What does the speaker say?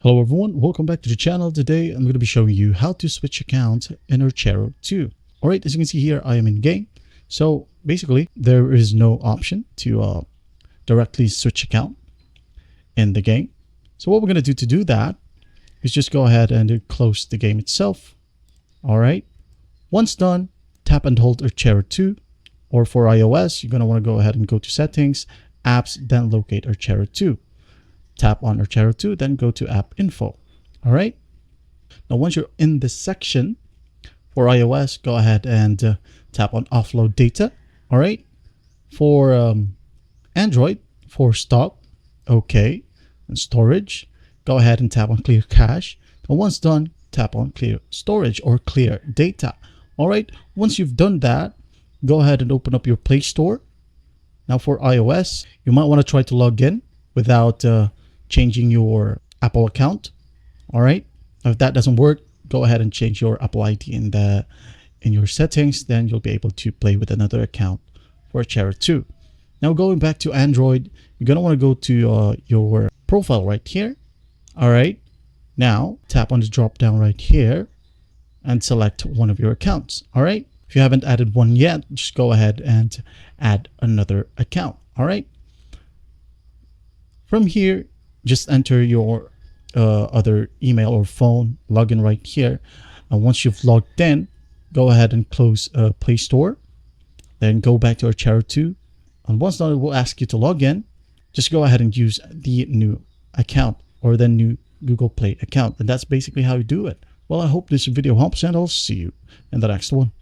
Hello everyone, welcome back to the channel. Today I'm going to be showing you how to switch account in Archero 2. Alright, as you can see here, I am in game. So basically, there is no option to directly switch account in the game. So what we're going to do that is just go ahead and close the game itself. Alright, once done, tap and hold Archero 2. Or for iOS, you're going to want to go ahead and go to settings, apps, then locate Archero 2. Tap on Archero 2, then go to app info. All right. Now, once you're in this section for iOS, go ahead and tap on offload data. All right. For Android, for stop, okay, and storage, go ahead and tap on clear cache. And once done, tap on clear storage or clear data. All right. Once you've done that, go ahead and open up your Play Store. Now, for iOS, you might want to try to log in without changing your Apple account. All right. If that doesn't work, go ahead and change your Apple ID in your settings. Then you'll be able to play with another account for Archero 2. Now, going back to Android, you're gonna want to go to your profile right here. All right. Now tap on the drop down right here and select one of your accounts. All right. If you haven't added one yet, just go ahead and add another account. All right. From here, just enter your other email or phone login right here. And once you've logged in, go ahead and close Play Store. Then go back to Archero 2. And once done, it will ask you to log in. Just go ahead and use the new account or the new Google Play account. And that's basically how you do it. Well, I hope this video helps, and I'll see you in the next one.